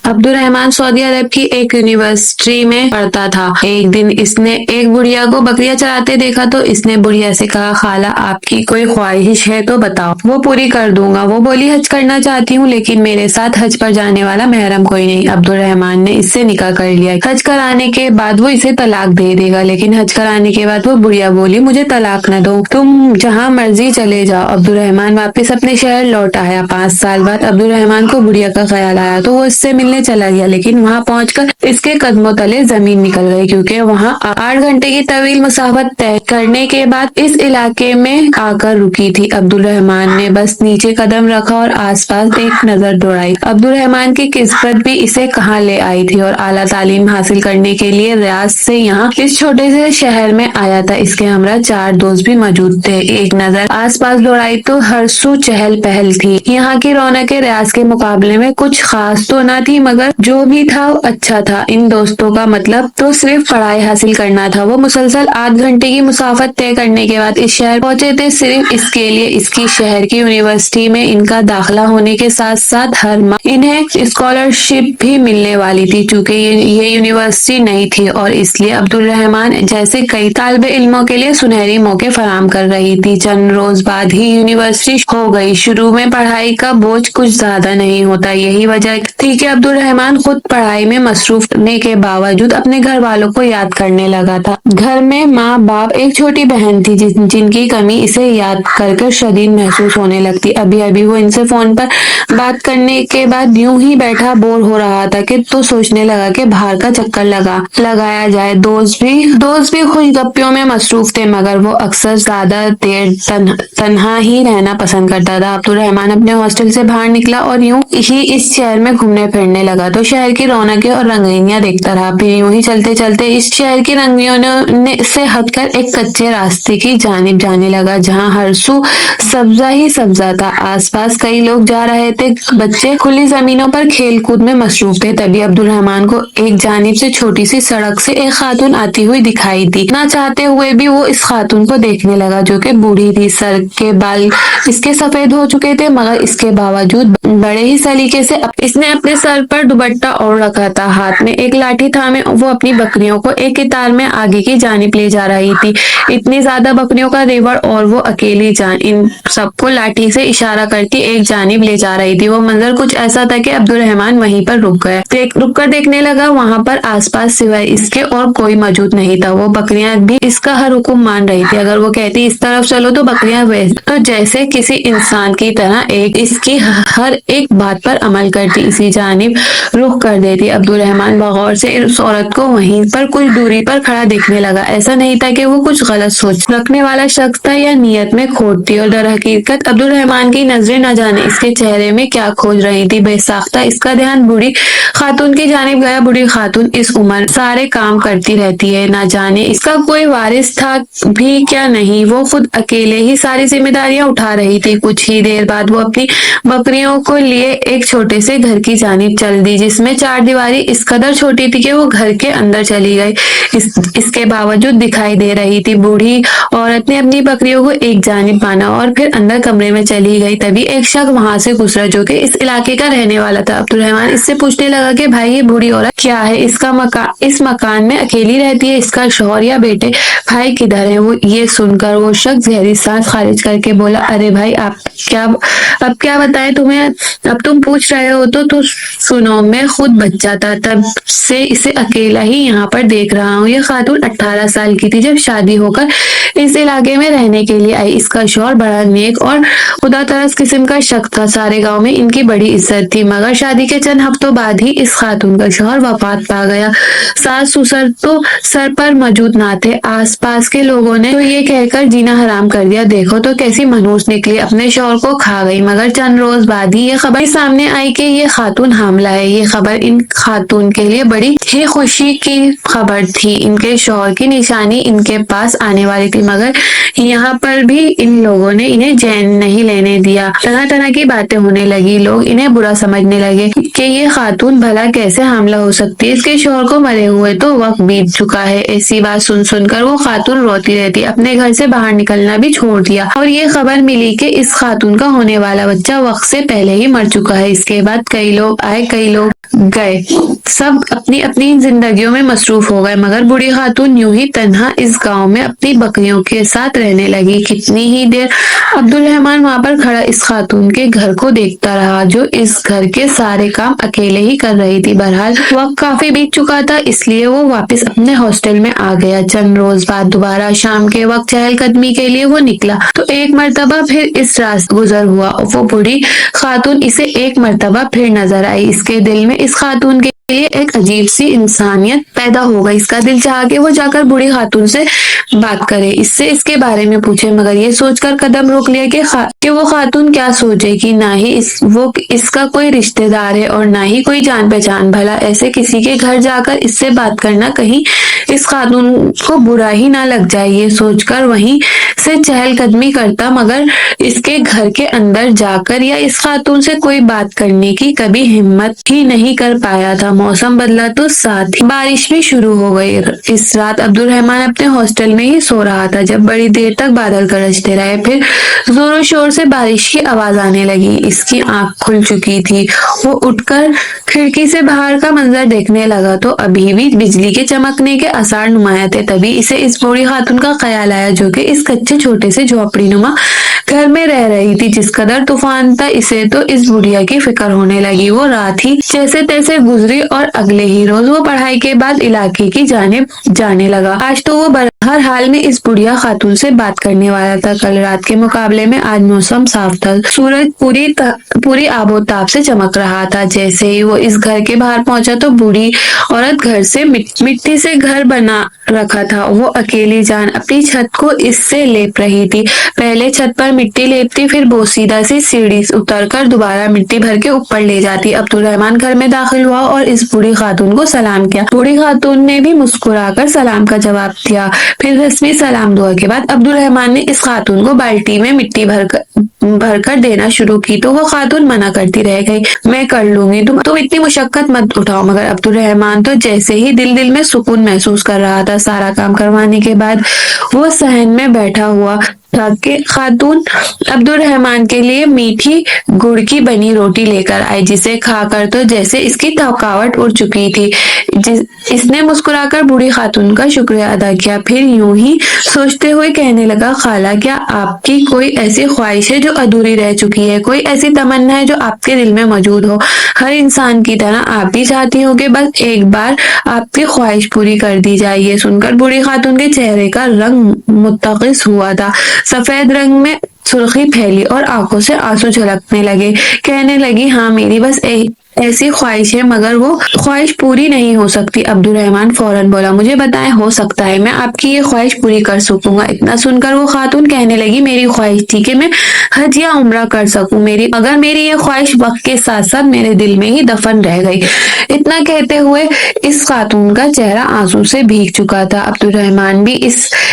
عبد الرحمن سعودی عرब की एक यूनिवर्सिटी में पढ़ता था। एक दिन इसने एक बुढ़िया को बकरियां चराते देखा तो इसने बुढ़िया से कहा, खाला आपकी कोई ख्वाहिश है तो बताओ, वो पूरी कर दूंगा। वो बोली, हज करना चाहती हूँ लेकिन मेरे साथ हज पर जाने वाला महरम कोई नहीं। अब्दुल रहमान ने इससे निकाह कर लिया। हज कराने के बाद वो इसे तलाक दे देगा, लेकिन हज कराने के बाद वो बुढ़िया बोली, मुझे तलाक न दो, तुम जहाँ मर्जी चले जाओ। अब्दुल रहमान वापस अपने शहर लौट आया। 5 साल बाद अब्दुल रहमान को बुढ़िया का ख्याल आया तो वो इससे मिलने चला गया, लेकिन वहाँ पहुंचकर इसके कदमों तले जमीन निकल गई, क्योंकि वहाँ 8 घंटे की तवील मुसाफत तय करने के बाद इस इलाके में आकर रुकी थी। अब्दुल रहमान ने बस नीचे कदम रखा और आसपास एक नजर दौड़ाई। अब्दुल रहमान की किस्मत भी इसे कहाँ ले आई थी और आला तालीम हासिल करने के लिए रियाज से यहाँ इस छोटे से शहर में आया था। इसके हमरा 4 दोस्त भी मौजूद थे। एक नजर आसपास दौड़ाई तो हर सू चहल पहल थी। यहाँ की रौनकें रियाज के मुकाबले में कुछ खास तो न थी, मगर जो भी था वो अच्छा था। इन दोस्तों का मतलब तो सिर्फ पढ़ाई हासिल करना था। वो मुसलसल 8 घंटे की मुसाफत तय करने के बाद इस शहर पहुंचे थे, सिर्फ इसके लिए। इसकी शहर की यूनिवर्सिटी में इनका दाखिला होने के साथ साथ हर माह इन्हें स्कॉलरशिप भी मिलने वाली थी। चूंकि ये यूनिवर्सिटी नई थी और इसलिए अब्दुल रहमान जैसे कई तालिबे इल्मों के लिए सुनहरी मौके फराहम कर रही थी। चंद रोज बाद ही यूनिवर्सिटी हो गई। शुरू में पढ़ाई का बोझ कुछ ज्यादा नहीं होता। यही वजह थी कि अब्दुल रहमान खुद पढ़ाई में मसरूफ होने के बावजूद अपने घर वालों को याद करने लगा था। घर में माँ बाप, एक छोटी बहन थी जिनकी कमी इसे याद कर शदीद महसूस होने लगती। अभी अभी वो इनसे फोन पर बात करने के बाद यूं ही बैठा बोर हो रहा था कि तो सोचने लगा कि बाहर का चक्कर लगाया जाए। दोस्त भी खुशगप्पियों में मसरूफ थे, मगर वो अक्सर ज्यादा देर तन्हा ही रहना पसंद करता था। अब्दुल रहमान अपने हॉस्टल से बाहर निकला और यूं ही इस शहर में घूमने फिरने लगा तो शहर की रौनकें और रंगीनियां देखता रहा। फिर यूं ही चलते चलते इस शहर की रंगीनियों से हटकर एक कच्चे रास्ते की जानिब जाने लगा, जहाँ हर सू सब्जा ही सब्जा था। आसपास कई लोग जा रहे थे, बच्चे खुली जमीनों पर खेल कूद में मसरूफ थे। तभी अब्दुल रहमान को एक जानिब से छोटी सी सड़क से एक खातून आती हुई दिखाई दी। ना चाहते हुए भी वो इस खातून को देखने लगा, जो कि बूढ़ी थी। सर के बाल इसके सफेद हो चुके थे, मगर इसके बावजूद बड़े ही सलीके से इसने अपने सर पर दुपट्टा ओढ़ रखा था। हाथ में एक लाठी थामे वो अपनी बकरियों को एक कतार में आगे की जानिब ले जा रही थी। इतनी ज्यादा बकरियों का रेवड़ और वो अकेली जान इन सबको लाठी से इशारा करके एक जानिब ले जा रही थी। वो मंजर कुछ ऐसा था कि अब्दुल रहमान वहीं पर रुक कर देखने लगा। वहां पर आसपास सिवाय इसके और कोई मौजूद नहीं था। वो बकरियां भी इसका हर हुक्म मान रही थी। अगर वो कहती इस तरफ चलो तो बकरियां तो जैसे किसी इंसान की तरह इसकी हर एक बात पर अमल करती, इसी जानिब रुख कर देती। अब्दुल रहमान बगौर से उस औरत को वहीं पर कुछ दूरी पर खड़ा देखने लगा। ऐसा नहीं था कि वो कुछ गलत सोच रखने वाला शख्स था या नियत में खोट थी, और दर हकीकत अब्दुल रहमान की नजरें न जाने इसके चेहरे में क्या खोज रही थी। बेसाख्ता इसका ध्यान बूढ़ी खातून की जानिब गया। बूढ़ी खातून इस उम्र सारे काम करती रहती है, ना जाने इसका कोई वारिस था भी क्या नहीं। वो खुद अकेले ही सारी जिम्मेदारियां उठा रही थी। कुछ ही देर बाद वो अपनी बकरियों को लिए एक छोटे से घर की जानिब चल दी, जिसमें 4 दीवारी इस कदर छोटी थी कि वो घर के अंदर चली गई। इसके बावजूद दिखाई दे रही थी। बूढ़ी औरत ने अपनी बकरियों को एक जानिब बांधा और फिर अंदर कमरे में चली गई। तभी एक शख्स वहां से गुजरा, जो कि इस इलाके का रहने वाला था। अब्दुल रहमान इससे पूछने लगा कि भाई, ये बूढ़ी औरत क्या है? इस मकान में अकेली रहती है? इसका शौहर या बेटे भाई किधर है? वो ये सुनकर वो शख्स गहरी सांस खारिज करके बोला, अरे भाई, अब क्या बताएं तुम्हें? अब तुम पूछ रहे हो तो सुनो, मैं खुद बच्चा था, तब से इसे अकेला ही यहाँ पर देख रहा हूँ। ये खातून 18 साल की थी जब शादी होकर इस इलाके में रहने के लिए आई। इसका शौहर बड़ा नेक और खुदा तरस किस्म का शख्स था। सारे गांव में इनकी बड़ी इज्जत थी, मगर शादी के चंद हफ्तों बाद ही इस खातून का शौहर वफात पा गया। सास ससुर तो सर पर मौजूद ना थे। आसपास के लोगों ने तो ये कहकर जीना हराम कर दिया, देखो तो कैसी मनहूस निकली, अपने शौहर को खा गई। मगर चंद रोज बाद ही ये खबर सामने आई कि ये खातून हामला है। ये खबर इन खातून के लिए बड़ी ही खुशी की खबर थी। इनके शौहर की निशानी इनके पास आने वाली थी, मगर यहाँ पर भी इन लोगों ने इन्हें चैन नहीं लेने दिया। तरह तरह की बातें होने लगी। लोग इन्हें बुरा समझने लगे कि ये खातून भला कैसे हामला हो सकती है, इसके शौहर को मरे हुए तो वक्त बीत चुका है। ऐसी बात सुनकर वो खातून रोती रहती, अपने घर से बाहर निकलना भी छोड़ दिया। और ये खबर मिली कि इस खातून का होने वाला बच्चा वक्त से पहले ही मर चुका है। इसके बाद कई लोग आए, कई लोग गए, सब अपनी अपनी जिंदगियों में मसरूफ हो गए, मगर बूढ़ी खातून यूं ही तन्हा इस गांव में अपनी बकरियों के साथ रहने लगी। कितनी ही देर अब्दुल रहमान वहां पर खड़ा इस खातून के घर को देखता रहा, जो इस घर के सारे काम अकेले ही कर रही थी। बहरहाल वक्त काफी बीत चुका था, इसलिए वो वापस अपने हॉस्टल में आ गया। चंद रोज बाद दोबारा शाम के वक्त चहलकदमी के लिए वो निकला, तो एक मर्तबा फिर इस रास्ते गुजर हुआ। वो बूढ़ी खातून इसे एक मर्तबा फिर नजर आई। इसके दिल में इस खातून के लिए एक अजीब सी इंसानियत पैदा हो गई। इसका दिल चाहा कि वो जाकर बूढ़ी खातून से बात करे, इससे इसके बारे में पूछे, मगर ये सोचकर कदम रोक लिया कि वो खातून क्या सोचेगी। ना ही वो इसका कोई रिश्तेदार है और ना ही कोई जान पहचान, भला ऐसे किसी के घर जाकर इससे बात करना कहीं इस खातून को बुरा ही ना लग जाए। ये सोचकर वहीं से चहलकदमी करता, मगर इसके घर के अंदर जाकर या इस खातून से कोई बात करने की कभी हिम्मत ही नहीं कर पाया था। मौसम बदला तो साथ ही बारिश भी शुरू हो गई। इस रात अब्दुल रहमान अपने हॉस्टल में ही सो रहा था, जब बड़ी देर तक बादल गरजते रहे, फिर जोरों शोर से बारिश की आवाज आने लगी। इसकी आंख खुल चुकी थी। वो उठकर खिड़की से बाहर का मंजर देखने लगा, तो अभी भी बिजली के चमकने के आसार नुमाया थे। तभी इसे इस बूढ़ी खातून का ख्याल आया, जो कि इस कच्चे छोटे से झोपड़ी नुमा घर में रह रही थी। जिस कदर तूफान था, इसे तो इस बुढ़िया की फिक्र होने लगी। वो रात ही जैसे तैसे गुजरी और अगले ही रोज वो पढ़ाई के बाद इलाके की जानिब जाने लगा। आज तो वो हर हाल में इस बुढ़िया खातून से बात करने वाला था। कल रात के मुकाबले में आज मौसम साफ था, सूरज पूरी आबोताब से चमक रहा था। जैसे ही वो इस घर के बाहर पहुंचा, तो बूढ़ी औरत घर से मिट्टी से घर बना रखा था। वो अकेली जान अपनी छत को इससे लेप रही थी। पहले छत पर मिट्टी लेपती, फिर बोसीदा सी सीढ़ी उतरकर दोबारा मिट्टी भर के ऊपर ले जाती। अब्दुल रहमान घर में दाखिल हुआ और इस बूढ़ी खातून को सलाम किया। बूढ़ी खातून ने भी मुस्कुराकर सलाम का जवाब दिया। फिर रस्मी सलाम दुआ के बाद अब्दुल रहमान ने इस खातून को बाल्टी में मिट्टी भरकर देना शुरू की, तो वो खातून मना करती रह गई। मैं कर लूंगी, तुम इतनी मुशक्कत मत उठाओ। मगर अब्दुल रहमान तो जैसे ही दिल में सुकून महसूस कर रहा था। सारा काम करवाने के बाद वो सहन में बैठा हुआ था कि खातून अब्दुल रहमान के लिए मीठी गुड़ की बनी रोटी लेकर आई, जिसे खाकर तो जैसे इसकी थकावट उड़ चुकी थी। इसने मुस्कुराकर बूढ़ी खातून का शुक्रिया अदा किया, फिर यूं ही सोचते हुए कहने लगा, खाला, क्या आपकी कोई ऐसी ख्वाहिश है जो अधूरी रह चुकी है? कोई ऐसी तमन्ना है जो आपके दिल में मौजूद हो? हर इंसान की तरह आप भी चाहती हो कि बस एक बार आपकी ख्वाहिश पूरी कर दी जाए। ये सुनकर बूढ़ी खातून के चेहरे का रंग मुत्तकिस हुआ था। सफेद रंग में सुर्खी फैली और आंखों से आंसू झलकने लगे। कहने लगी, हाँ, मेरी बस ऐसी ख्वाहिश है, मगर वो ख्वाहिश पूरी नहीं हो सकती। अब्दुल रहमान फौरन बोला, मुझे बताएं, हो सकता है मैं आपकी ये ख्वाहिश पूरी कर सकूंगा। इतना सुनकर वो खातून कहने लगी, मेरी ख्वाहिश थी कि मैं हज या उम्रा कर सकूं, मगर मेरी ये ख्वाहिश वक्त के साथ साथ मेरे दिल में ही दफन रह गई। इतना कहते हुए इस खातून का चेहरा आंसू से भीग चुका था। अब्दुल रहमान भी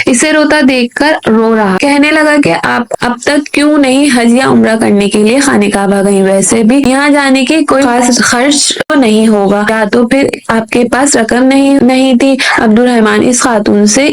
इसे रोता देखकर रो रहा। कहने लगा कि आप अब तक क्यों नहीं हज या उम्रा करने के लिए खाने काबा गई? वैसे भी यहाँ जाने की कोई खास खर्च तो नहीं होगा, या तो फिर आपके पास रकम नहीं थी? अब्दुल रहमान इस खातून से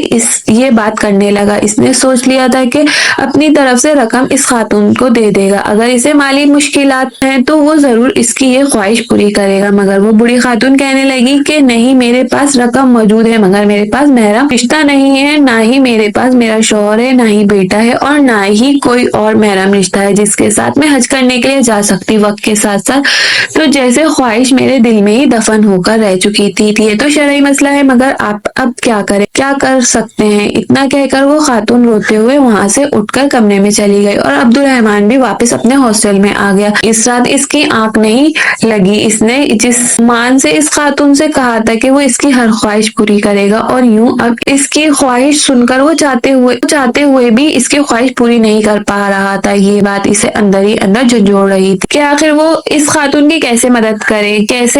ये बात करने लगा। इसने सोच लिया था कि अपनी तरफ से रकम इस खातून को दे देगा। अगर इसे माली मुश्किलात हैं तो वो जरूर इसकी ये ख्वाहिश पूरी करेगा। मगर वो बूढ़ी खातून कहने लगी कि नहीं, मेरे पास रकम मौजूद है, मगर मेरे पास महरम रिश्ता नहीं है। ना ही मेरे पास मेरा शौहर है, ना ही बेटा है, और ना ही कोई और महरम रिश्ता है जिसके साथ मैं हज करने के लिए जा सकती। वक्त के साथ साथ तो जैसे ख्वाहिश मेरे दिल में ही दफन होकर रह चुकी थी। ये तो शरई मसला है, मगर आप अब क्या करें, क्या कर सकते हैं? इतना कहकर वो खातून रोते हुए वहां से उठकर कमरे में चली गई और अब्दुल रहमान भी वापस अपने हॉस्टल में आ गया। इस रात इसकी आंख नहीं लगी। इसने जिस मान से इस खातून से कहा था कि वो इसकी हर ख्वाहिश पूरी करेगा, और यूं अब इसकी ख्वाहिश सुनकर वो चाहते हुए भी इसकी ख्वाहिश पूरी नहीं कर पा रहा था। ये बात इसे अंदर ही अंदर झंझोड़ रही थी कि आखिर वो इस खातून की कैसे मदद करे, कैसे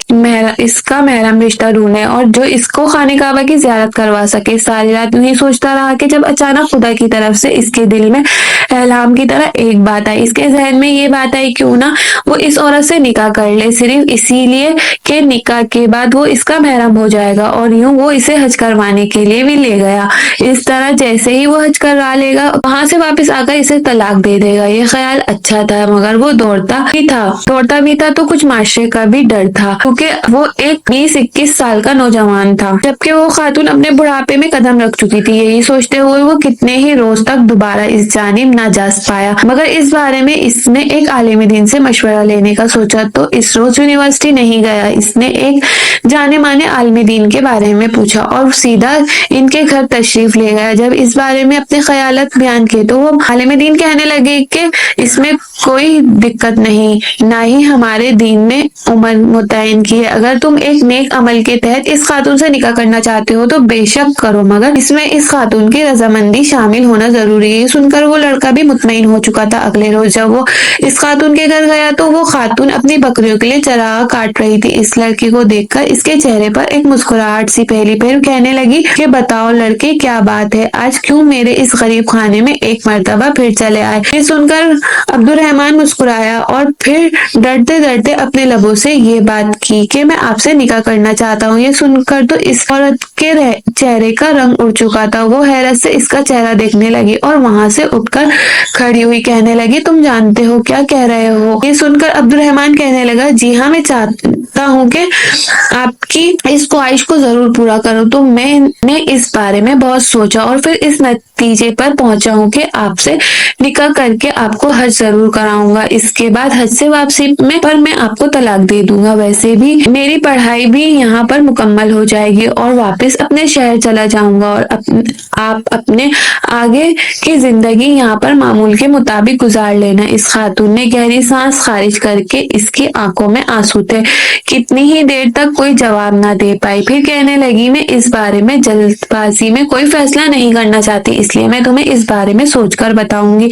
इसका महरम रिश्ता ढूंढे और जो इसको खाने काबा की ज़ियारत करवा सके। सारी रात यूं ही सोचता रहा कि जब अचानक खुदा की तरफ से इसके दिल में इल्हाम की तरह एक बात आई। इसके जहन में ये बात आई, क्यों ना वो इस औरत से निकाह कर ले, सिर्फ इसीलिए कि نکاح کے بعد وہ اس کا محرم ہو جائے گا اور یوں وہ اسے حج کروانے کے لیے بھی لے گیا۔ اس طرح جیسے ہی وہ حج کروا لے گا وہاں سے واپس آ کر اسے طلاق دے دے گا۔ یہ خیال اچھا تھا مگر وہ دوڑتا بھی تھا تو کچھ معاشرے کا بھی ڈر تھا کیونکہ وہ ایک 20-21 سال کا نوجوان تھا، جبکہ وہ خاتون اپنے بڑھاپے میں قدم رکھ چکی تھی۔ یہی سوچتے ہوئے وہ کتنے ہی روز تک دوبارہ اس جانب نہ جا پایا، مگر اس بارے میں اس نے ایک عالم دین سے مشورہ لینے کا سوچا تو اس روز یونیورسٹی نہیں گیا۔ اس نے ایک جانے مانے عالم دین کے بارے میں پوچھا اور سیدھا ان کے گھر تشریف لے گیا۔ جب اس بارے میں اپنے خیالات بیان کیے تو وہ عالم دین کہنے لگے کہ اس میں کوئی دقت نہیں، نہ ہی ہمارے دین میں عمر متعین کی ہے۔ اگر تم ایک نیک عمل کے تحت اس خاتون سے نکاح کرنا چاہتے ہو تو بے شک کرو، مگر اس میں اس خاتون کی رضامندی شامل ہونا ضروری ہے۔ یہ سن کر وہ لڑکا بھی مطمئن ہو چکا تھا۔ اگلے روز جب وہ اس خاتون کے گھر گیا تو وہ خاتون اپنی بکریوں کے لیے چراغا کاٹ رہی تھی۔ اس لڑکی کو دیکھ کر اس کے چہرے پر ایک مسکراہٹ سی پھیلی، پھر کہنے لگی کہ بتاؤ لڑکے کیا بات ہے، آج کیوں میرے اس غریب خانے میں ایک مرتبہ پھر چلے آئے؟ یہ سن کر عبد الرحمن مسکرایا اور پھر ڈرتے ڈرتے اپنے لبوں سے یہ بات کی کہ میں آپ سے نکاح کرنا چاہتا ہوں۔ یہ سن کر تو اس عورت کے چہرے کا رنگ اڑ چکا تھا۔ وہ حیرت سے اس کا چہرہ دیکھنے لگی اور وہاں سے اٹھ کر کھڑی ہوئی کہنے لگی تم جانتے ہو کیا کہہ رہے ہو؟ یہ سن کر عبد الرحمن کہنے لگا جی ہاں، میں چاہتا ہوں کہ آپ کی اس خواہش کو ضرور پورا کروں۔ تو میں نے اس بارے میں بہت سوچا اور پھر اس نتیجے پر پہنچا ہوں کہ آپ سے نکاح کر کے آپ کو حج ضرور کراؤں گا۔ اس کے بعد حج سے واپسی میں آپ کو طلاق دے دوں گا۔ ویسے بھی میری پڑھائی بھی یہاں پر مکمل ہو جائے گی اور واپس اپنے شہر چلا جاؤں گا اور آپ اپنے آگے کی زندگی یہاں پر معمول کے مطابق گزار لینا۔ اس خاتون نے گہری سانس خارج کر کے اس کی آنکھوں میں آنسو تھے، کتنی ہی دیر تک کوئی جواب نہ دے پائی، پھر کہنے لگی میں اس بارے میں جلد بازی میں کوئی فیصلہ نہیں کرنا چاہتی، اس لیے میں تمہیں اس بارے میں سوچ کر بتاؤں گی۔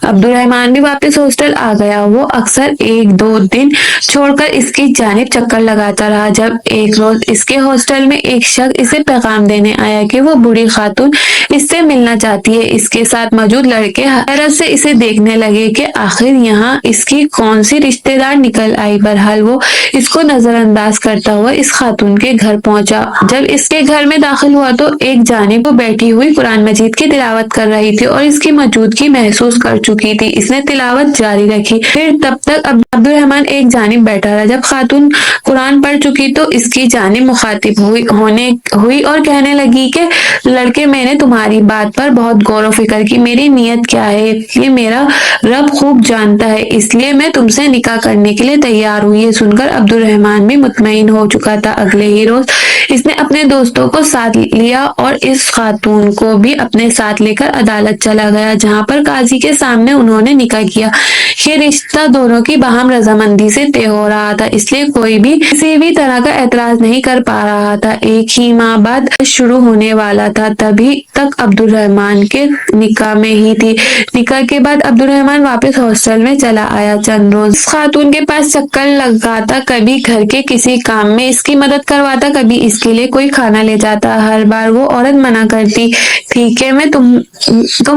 عبد الرحمن بھی واپس ہاسٹل آ گیا۔ وہ اکثر 1-2 دن چھوڑ کر اس کی جانب چکر لگاتا رہا۔ جب ایک روز اس کے ہاسٹل میں ایک شخص اسے پیغام دینے آیا کہ وہ بوڑھی خاتون اس سے ملنا چاہتی ہے، اس کے ساتھ موجود لڑکے حیرت سے اسے دیکھنے لگے کہ آخر یہاں اس کی کون سی رشتے دار نکل آئی۔ بہرحال وہ اس کو نظر انداز کرتا ہوا اس خاتون کے گھر پہنچا۔ جب اس کے گھر میں داخل ہوا تو ایک جانب وہ بیٹھی ہوئی قرآن مجید کی تلاوت کر رہی تھی اور اس کی موجودگی محسوس کر چکی تھی۔ اس نے تلاوت جاری رکھی، پھر تب تک عبد الرحمن ایک جانب بیٹھا رہا۔ جب خاتون قرآن پڑھ چکی تو اس کی جانب مخاطب ہوئی اور کہنے لگی کہ لڑکے میں نے تمہاری بات پر بہت غور و فکر کی، میری نیت کیا ہے یہ میرا رب خوب جانتا ہے، اس لیے میں تم سے نکاح کرنے کے لیے تیار ہوں۔ یہ سن کر عبد الرحمن بھی مطمئن ہو چکا تھا۔ اگلے ہی روز اس نے اپنے دوستوں کو ساتھ لیا اور اس خاتون کو بھی اپنے ساتھ لے کر عدالت چلا گیا، جہاں پر قاضی کے سامنے انہوں نے نکاح کیا۔ یہ رشتہ دونوں کی باہم رضامندی سے طے ہو رہا تھا، اس لیے کوئی بھی کسی بھی طرح کا اعتراض نہیں کر پا رہا تھا۔ ایک ہی ماہ بعد شروع ہونے والا تھا، تبھی تک عبد الرحمن کے نکاح میں ہی تھی۔ نکاح کے بعد عبد الرحمن واپس ہاسٹل میں چلا آیا۔ چند روز اس خاتون کے پاس چکر لگاتا، کبھی گھر کے کسی کام میں اس کی مدد کرواتا، کبھی اس کے لیے کوئی کھانا لے جاتا۔ ہر بار وہ عورت منع کرتی تھی کہ میں تم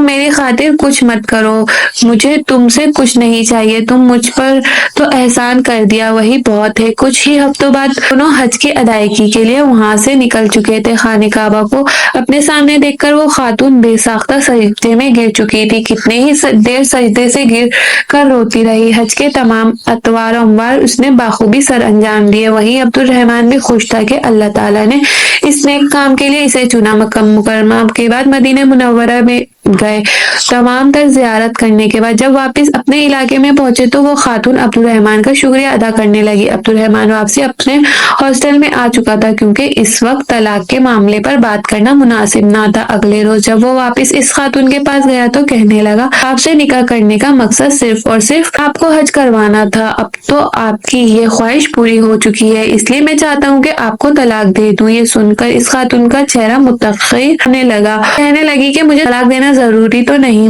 میری خاطر کچھ مت کرو، مجھے تم سے کچھ نہیں چاہیے، تم مجھ پر تو احسان کر دیا وہی بہت ہے۔ کچھ ہی ہفتوں بعد دونوں حج کی ادائیگی کے لیے وہاں سے نکل چکے تھے۔ خانہ کعبہ کو اپنے سامنے دیکھ کر وہ خاتون بے ساختہ سجدے میں گر چکی تھی، کتنے ہی دیر سجدے سے گر کر روتی رہی۔ حج کے تمام اطوار و اموار اس نے بخوبی سر انجام دیے۔ وہیں عبد الرحمن بھی خوش تھا کہ اللہ تعالیٰ نے اس نیک کام کے لیے اسے چنا۔ مکہ مکرمہ کے بعد مدینہ منورہ میں گئے۔ تمام تر زیارت کرنے کے بعد جب واپس اپنے علاقے میں پہنچے تو وہ خاتون عبد الرحمن کا شکریہ ادا کرنے لگی۔ عبد الرحمن واپسی اپنے ہاسٹل میں آ چکا تھا کیونکہ اس وقت طلاق کے معاملے پر بات کرنا مناسب نہ تھا۔ اگلے روز جب وہ واپس اس خاتون کے پاس گیا تو کہنے لگا آپ سے نکاح کرنے کا مقصد صرف اور صرف آپ کو حج کروانا تھا، اب تو آپ کی یہ خواہش پوری ہو چکی ہے، اس لیے میں چاہتا ہوں کہ آپ کو طلاق دے دوں۔ یہ سن کر اس خاتون کا چہرہ متغیر ہونے لگا، کہنے لگی کہ مجھے طلاق دینا ضروری تو نہیں،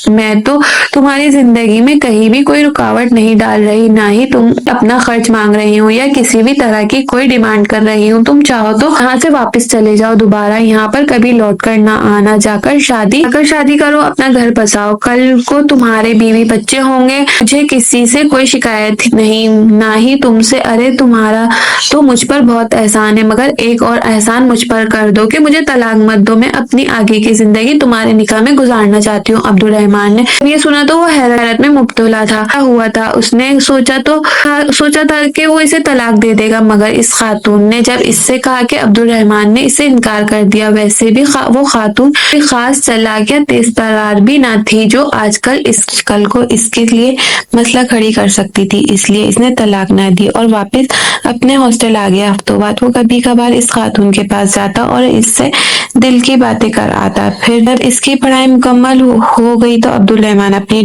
میں تو تمہاری زندگی میں کہیں بھی کوئی رکاوٹ نہیں ڈال رہی، نہ ہی تم اپنا خرچ مانگ رہی ہوں یا کسی بھی طرح کی کوئی ڈیمانڈ کر رہی ہوں۔ تم چاہو تو یہاں سے واپس چلے جاؤ، دوبارہ یہاں پر کبھی لوٹ کر نہ آنا، جا کر شادی کرو، اپنا گھر بساؤ، کل کو تمہارے بیوی بچے ہوں گے، مجھے کسی سے کوئی شکایت نہیں، نہ ہی تم سے۔ ارے تمہارا تو مجھ پر بہت احسان ہے، مگر ایک اور احسان مجھ پر کر دو کہ مجھے طلاق مت دو، میں اپنی آگے کی زندگی تمہارے نکاح میں گزارنا چاہتی ہوں۔ عبد الرحمن نے یہ سنا تو وہ حیرت میں مبتلا تھا۔ کیا ہوا تھا؟ اس نے سوچا تھا کہ وہ اسے طلاق دے دے گا، مگر اس خاتون نے جب اس سے کہا کہ عبد الرحمن نے اسے انکار کر دیا۔ ویسے بھی وہ خاتون کوئی خاص چالاک یا تیز ترار بھی نہ تھی جو آج کل کو اس کے لیے مسئلہ کھڑی کر سکتی تھی، اس لیے اس نے طلاق نہ دی اور واپس اپنے ہاسٹل آ گیا۔ ہفتوں بعد وہ کبھی کبھار اس خاتون کے پاس جاتا اور اس سے دل کی باتیں کر آتا۔ پھر جب اس کی پڑھائی مکمل ہو گئی تو عبد الرحمن اپنی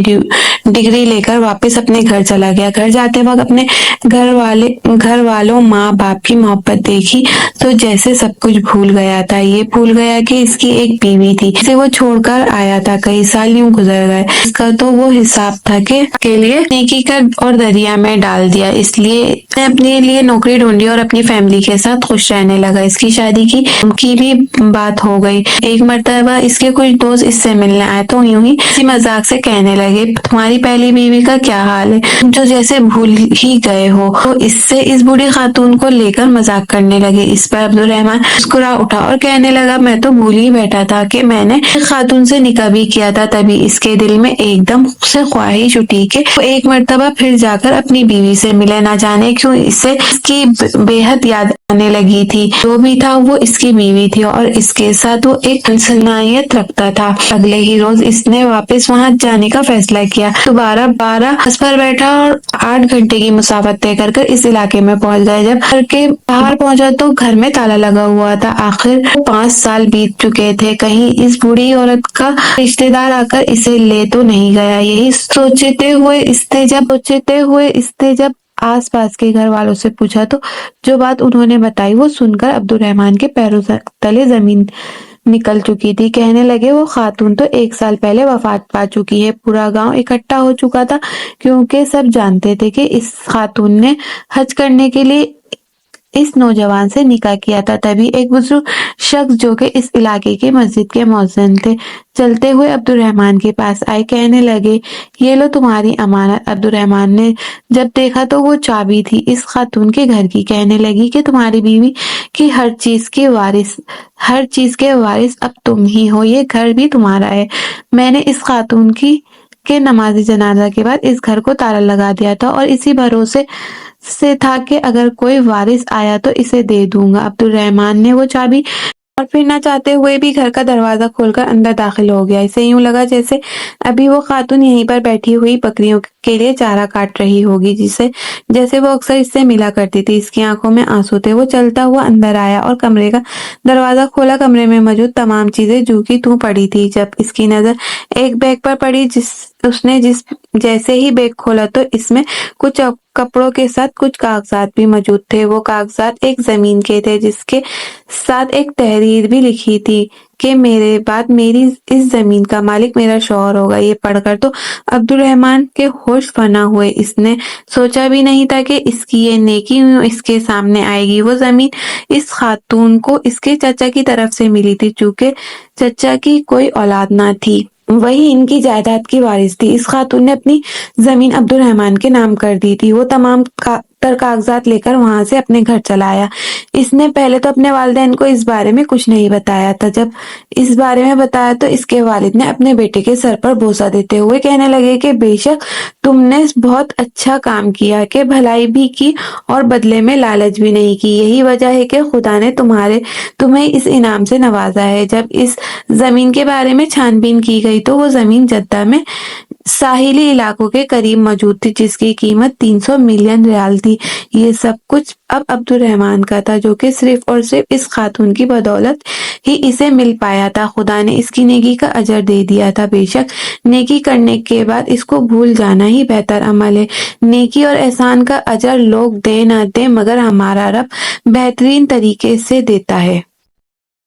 ڈگری لے کر واپس اپنے گھر چلا گیا۔ گھر جاتے وقت اپنے گھر والوں، ماں باپ کی محبت دیکھی تو جیسے سب کچھ بھول گیا تھا۔ یہ بھول گیا کہ اس کی ایک بیوی تھی جسے وہ چھوڑ کر آیا تھا۔ کئی سال یوں گزر گئے، اس کا تو وہ حساب تھا کہ کے لیے نیکی کر اور دریا میں ڈال دیا۔ اس لیے نے اپنے لیے نوکری ڈھونڈی اور اپنی فیملی کے ساتھ خوش رہنے لگا۔ اس کی شادی کی بھی بات ہو گئی۔ ایک مرتبہ اس کے کچھ دوست اس سے ملنے آئے تو یوں ہی کسی مذاق سے کہنے لگے، تمہاری پہلی بیوی کا کیا حال ہے؟ تم جو جیسے بھول ہی گئے ہو۔ تو اس بوڑھی خاتون کو لے کر مذاق کرنے لگے۔ اس پر عبد الرحمن مسکرا اٹھا اور کہنے لگا، میں تو بھول ہی بیٹھا تھا کہ میں نے ایک خاتون سے نکاح بھی کیا تھا۔ تبھی اس کے دل میں ایک دم سے خواہش اٹھی کہ وہ ایک مرتبہ پھر جا کر اپنی بیوی سے ملے۔ نہ جانے کیوں اسے اس کی بے حد یاد آنے لگی تھی۔ جو بھی تھا وہ اس کی بیوی تھی اور اس کے ساتھ وہ ایک انسانیت رکھتا تھا۔ اگلے ہی روز اس نے واپس وہاں جانے کا فیصلہ کیا۔ دوبارہ بس پر بیٹھا اور 8 گھنٹے کی مسافت طے کر اس علاقے میں پہنچ گئے۔ جب گھر کے باہر پہنچا تو گھر میں تالا لگا ہوا تھا۔ آخر 5 سال بیت چکے تھے، کہیں اس بوڑھی عورت کا رشتہ دار آ کر اسے لے تو نہیں گیا۔ یہی سوچتے ہوئے اس نے جب آس پاس کے گھر والوں سے پوچھا تو جو بات انہوں نے بتائی وہ سن کر عبد الرحمن کے پیروں تلے زمین نکل چکی تھی۔ کہنے لگے، وہ خاتون تو 1 سال پہلے وفات پا چکی ہے۔ پورا گاؤں اکٹھا ہو چکا تھا کیونکہ سب جانتے تھے کہ اس خاتون نے حج کرنے کے لیے اس نوجوان سے نکاح کیا تھا۔ تبھی ایک بزرگ شخص جو کہ اس علاقے کی مسجد کے مؤذن تھے چلتے ہوئے عبد الرحمن کے پاس آئے۔ کہنے لگے، یہ لو تمہاری امانت۔ عبد الرحمن نے جب دیکھا تو وہ چابی تھی اس خاتون کے گھر کی۔ کہنے لگی کہ تمہاری بیوی کی ہر چیز کے وارث اب تم ہی ہو، یہ گھر بھی تمہارا ہے۔ میں نے اس خاتون کے نماز جنازہ کے بعد اس گھر کو تالا لگا دیا تھا اور اسی بھروسے سے تھا کہ اگر کوئی وارث آیا تو اسے دے دوں گا۔ عبد الرحمن نے وہ چابی اور پھر نہ چاہتے ہوئے بھی گھر کا دروازہ کھول کر اندر داخل ہو گیا۔ اسے یوں لگا جیسے ابھی وہ خاتون یہیں پر بیٹھی ہوئی بکریوں کے لیے چارہ کاٹ رہی ہوگی، جیسے وہ اکثر اس سے ملا کرتی تھی۔ اس کی آنکھوں میں آنسو تھے۔ وہ چلتا ہوا اندر آیا اور کمرے کا دروازہ کھولا۔ کمرے میں موجود تمام چیزیں جوں کی توں پڑی تھی۔ جب اس کی نظر ایک بیگ پر پڑی، اس نے جیسے ہی بیگ کھولا تو اس میں کچھ کپڑوں کے ساتھ کچھ کاغذات بھی موجود تھے۔ وہ کاغذات ایک زمین کے تھے جس کے ساتھ ایک تحریر بھی لکھی تھی کہ میرے بعد میری اس زمین کا مالک میرا شوہر ہوگا۔ یہ پڑھ کر تو عبد الرحمن کے ہوش فنا ہوئے۔ اس نے سوچا بھی نہیں تھا کہ اس کی یہ نیکی اس کے سامنے آئے گی۔ وہ زمین اس خاتون کو اس کے چچا کی طرف سے ملی تھی، چونکہ چچا کی کوئی اولاد نہ تھی، وہی ان کی جائیداد کی وارث تھی۔ اس خاتون نے اپنی زمین عبد الرحمن کے نام کر دی تھی۔ وہ تمام تر کاغذات لے کر وہاں سے اپنے گھر چلا آیا۔ اس نے پہلے تو اپنے والدین کو اس بارے میں کچھ نہیں بتایا تھا۔ جب اس بارے میں بتایا تو اس کے والد نے اپنے بیٹے کے سر پر بوسہ دیتے ہوئے کہنے لگے کہ بے شک تم نے بہت اچھا کام کیا کہ بھلائی بھی کی اور بدلے میں لالچ بھی نہیں کی۔ یہی وجہ ہے کہ خدا نے تمہیں اس انعام سے نوازا ہے۔ جب اس زمین کے بارے میں چھان بین کی گئی تو وہ زمین جدہ میں ساحلی علاقوں کے قریب موجود تھی، جس کی قیمت 300 ملین ریال تھی۔ یہ سب کچھ اب عبد الرحمن کا تھا، جو کہ صرف اور صرف اس خاتون کی بدولت ہی اسے مل پایا تھا۔ خدا نے اس کی نیکی کا اجر دے دیا تھا۔ بے شک نیکی کرنے کے بعد اس کو بھول جانا ہی بہتر عمل ہے۔ نیکی اور احسان کا اجر لوگ دے نہ دے، مگر ہمارا رب بہترین طریقے سے دیتا ہے۔